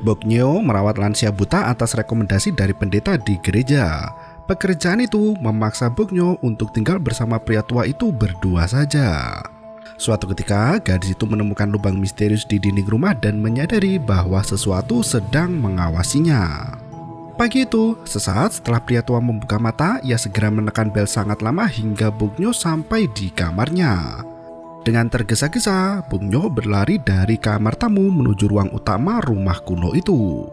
Boknyo merawat lansia buta atas rekomendasi dari pendeta di gereja. Pekerjaan itu memaksa Boknyo untuk tinggal bersama pria tua itu berdua saja. Suatu ketika, gadis itu menemukan lubang misterius di dinding rumah dan menyadari bahwa sesuatu sedang mengawasinya. Pagi itu, sesaat setelah pria tua membuka mata, ia segera menekan bel sangat lama hingga Boknyo sampai di kamarnya. Dengan tergesa-gesa, Boknyo berlari dari kamar tamu menuju ruang utama rumah kuno itu.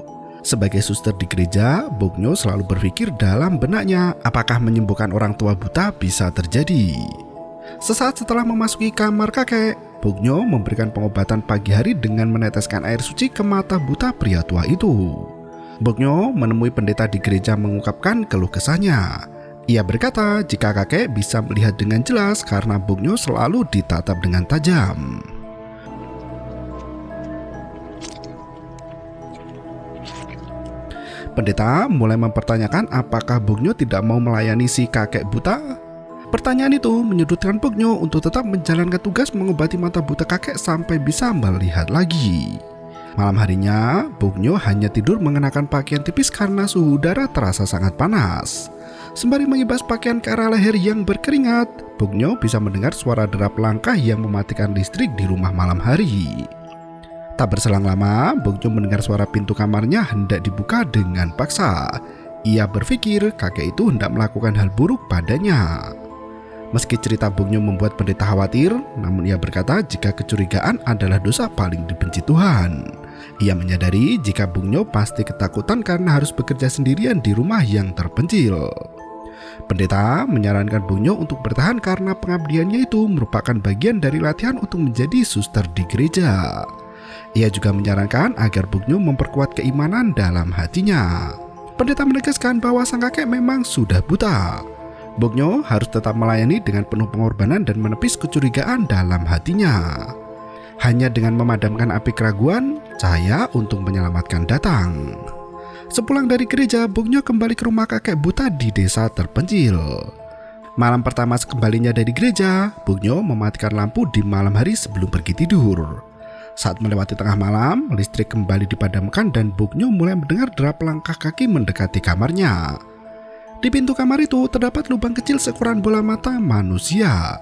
Sebagai suster di gereja, Boknyo selalu berpikir dalam benaknya apakah menyembuhkan orang tua buta bisa terjadi. Sesaat setelah memasuki kamar kakek, Boknyo memberikan pengobatan pagi hari dengan meneteskan air suci ke mata buta pria tua itu. Boknyo menemui pendeta di gereja mengungkapkan keluh kesahnya. Ia berkata jika kakek bisa melihat dengan jelas karena Boknyo selalu ditatap dengan tajam. Pendeta mulai mempertanyakan apakah Boknyo tidak mau melayani si kakek buta. Pertanyaan itu menyudutkan Boknyo untuk tetap menjalankan tugas mengobati mata buta kakek sampai bisa melihat lagi. Malam harinya, Boknyo hanya tidur mengenakan pakaian tipis karena suhu udara terasa sangat panas. Sembari mengibas pakaian ke arah leher yang berkeringat, Boknyo bisa mendengar suara derap langkah yang mematikan listrik di rumah malam hari. Tak berselang lama, Boknyo mendengar suara pintu kamarnya hendak dibuka dengan paksa. Ia berpikir kakek itu hendak melakukan hal buruk padanya. Meski cerita Boknyo membuat pendeta khawatir, namun ia berkata jika kecurigaan adalah dosa paling dibenci Tuhan. Ia menyadari jika Boknyo pasti ketakutan karena harus bekerja sendirian di rumah yang terpencil. Pendeta menyarankan Boknyo untuk bertahan karena pengabdiannya itu merupakan bagian dari latihan untuk menjadi suster di gereja. Ia juga menyarankan agar Boknyo memperkuat keimanan dalam hatinya. Pendeta menegaskan bahwa sang kakek memang sudah buta. Boknyo harus tetap melayani dengan penuh pengorbanan dan menepis kecurigaan dalam hatinya. Hanya dengan memadamkan api keraguan, cahaya untuk menyelamatkan datang. Sepulang dari gereja, Boknyo kembali ke rumah kakek buta di desa terpencil. Malam pertama sekembalinya dari gereja, Boknyo mematikan lampu di malam hari sebelum pergi tidur. Saat melewati tengah malam, listrik kembali dipadamkan dan Boknyo mulai mendengar derap langkah kaki mendekati kamarnya. Di pintu kamar itu terdapat lubang kecil seukuran bola mata manusia.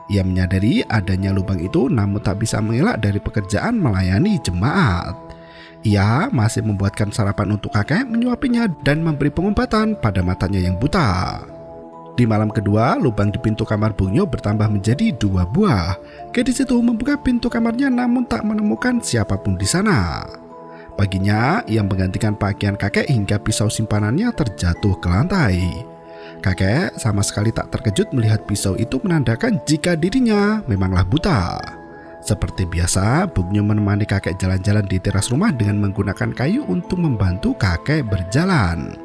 Ia menyadari adanya lubang itu namun tak bisa mengelak dari pekerjaan melayani jemaat. Ia masih membuatkan sarapan untuk kakek, menyuapinya dan memberi pengobatan pada matanya yang buta. Di malam kedua, lubang di pintu kamar Boknyo bertambah menjadi 2 buah. Gadis itu membuka pintu kamarnya namun tak menemukan siapapun di sana. Paginya, ia menggantikan pakaian kakek hingga pisau simpanannya terjatuh ke lantai. Kakek sama sekali tak terkejut melihat pisau itu menandakan jika dirinya memanglah buta. Seperti biasa, Boknyo menemani kakek jalan-jalan di teras rumah dengan menggunakan kayu untuk membantu kakek berjalan.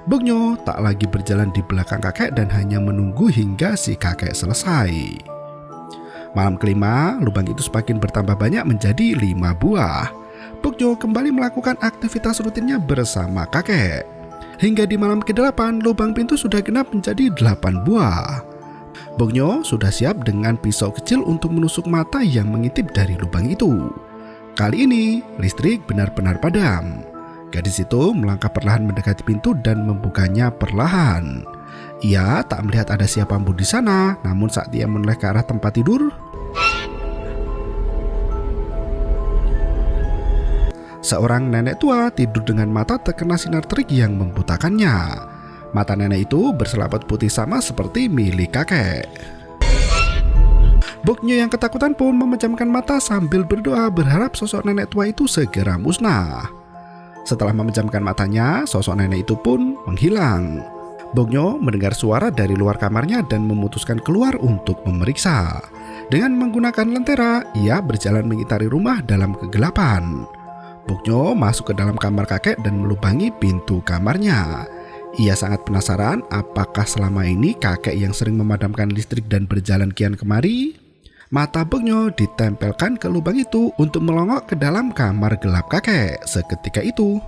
Boknyo tak lagi berjalan di belakang kakek dan hanya menunggu hingga si kakek selesai. Malam kelima, lubang itu semakin bertambah banyak menjadi 5 buah. Boknyo kembali melakukan aktivitas rutinnya bersama kakek. Hingga di malam ke-8, lubang pintu sudah genap menjadi 8 buah. Boknyo sudah siap dengan pisau kecil untuk menusuk mata yang mengintip dari lubang itu. Kali ini, listrik benar-benar padam. Gadis itu melangkah perlahan mendekati pintu dan membukanya perlahan. Ia tak melihat ada siapapun di sana, namun saat ia menoleh ke arah tempat tidur, seorang nenek tua tidur dengan mata terkena sinar terik yang membutakannya. Mata nenek itu berselaput putih sama seperti milik kakek. Boknyo yang ketakutan pun memejamkan mata sambil berdoa berharap sosok nenek tua itu segera musnah. Setelah memejamkan matanya, sosok nenek itu pun menghilang. Boknyo mendengar suara dari luar kamarnya dan memutuskan keluar untuk memeriksa. Dengan menggunakan lentera, ia berjalan mengitari rumah dalam kegelapan. Boknyo masuk ke dalam kamar kakek dan melubangi pintu kamarnya. Ia sangat penasaran apakah selama ini kakek yang sering memadamkan listrik dan berjalan kian kemari. Mata Boknyo ditempelkan ke lubang itu untuk melongok ke dalam kamar gelap kakek. Seketika itu,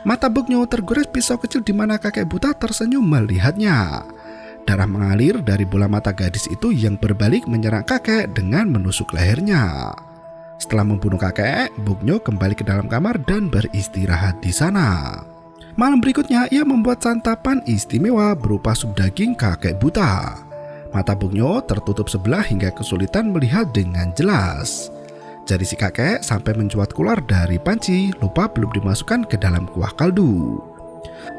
mata Boknyo tergores pisau kecil di mana kakek buta tersenyum melihatnya. Darah mengalir dari bola mata gadis itu yang berbalik menyerang kakek dengan menusuk lehernya. Setelah membunuh kakek, Bugno kembali ke dalam kamar dan beristirahat di sana. Malam berikutnya ia membuat santapan istimewa berupa sup daging kakek buta. Mata Bugno tertutup sebelah hingga kesulitan melihat dengan jelas. Jari si kakek sampai mencuat keluar dari panci, lupa belum dimasukkan ke dalam kuah kaldu.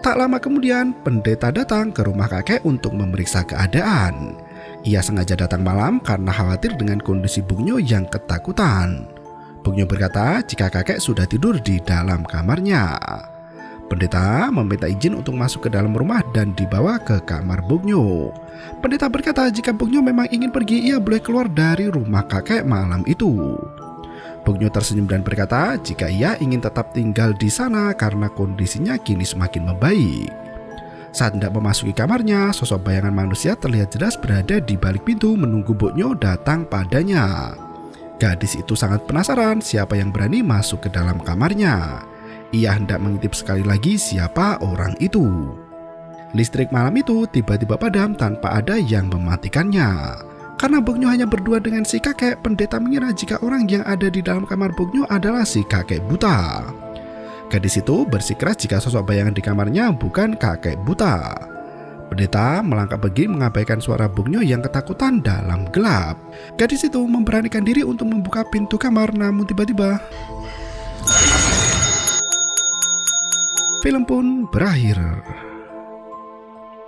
Tak lama kemudian, pendeta datang ke rumah kakek untuk memeriksa keadaan. Ia sengaja datang malam karena khawatir dengan kondisi Bugno yang ketakutan. Bugno berkata jika kakek sudah tidur di dalam kamarnya. Pendeta meminta izin untuk masuk ke dalam rumah dan dibawa ke kamar Bugno. Pendeta berkata jika Bugno memang ingin pergi, ia boleh keluar dari rumah kakek malam itu. Bugno tersenyum dan berkata jika ia ingin tetap tinggal di sana karena kondisinya kini semakin membaik. Saat hendak memasuki kamarnya, sosok bayangan manusia terlihat jelas berada di balik pintu menunggu Bugno datang padanya. Gadis itu sangat penasaran siapa yang berani masuk ke dalam kamarnya. Ia hendak mengintip sekali lagi siapa orang itu. Listrik malam itu tiba-tiba padam tanpa ada yang mematikannya. Karena Bugno hanya berdua dengan si kakek, pendeta mengira jika orang yang ada di dalam kamar Bugno adalah si kakek buta. Gadis itu bersikeras jika sosok bayangan di kamarnya bukan kakek buta. Pendeta melangkah pergi mengabaikan suara Bugno yang ketakutan dalam gelap. Gadis itu memberanikan diri untuk membuka pintu kamar, namun tiba-tiba film pun berakhir.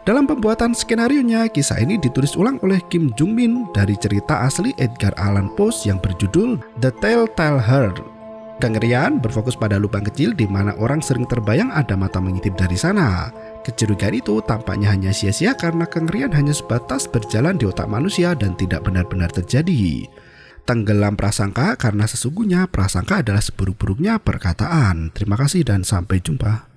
Dalam pembuatan skenarionya, kisah ini ditulis ulang oleh Kim Jung Min dari cerita asli Edgar Allan Poe yang berjudul The Telltale Heart. Kengerian berfokus pada lubang kecil di mana orang sering terbayang ada mata mengintip dari sana. Kecurigaan itu tampaknya hanya sia-sia karena kengerian hanya sebatas berjalan di otak manusia dan tidak benar-benar terjadi. Tenggelam prasangka karena sesungguhnya prasangka adalah seburuk-buruknya perkataan. Terima kasih dan sampai jumpa.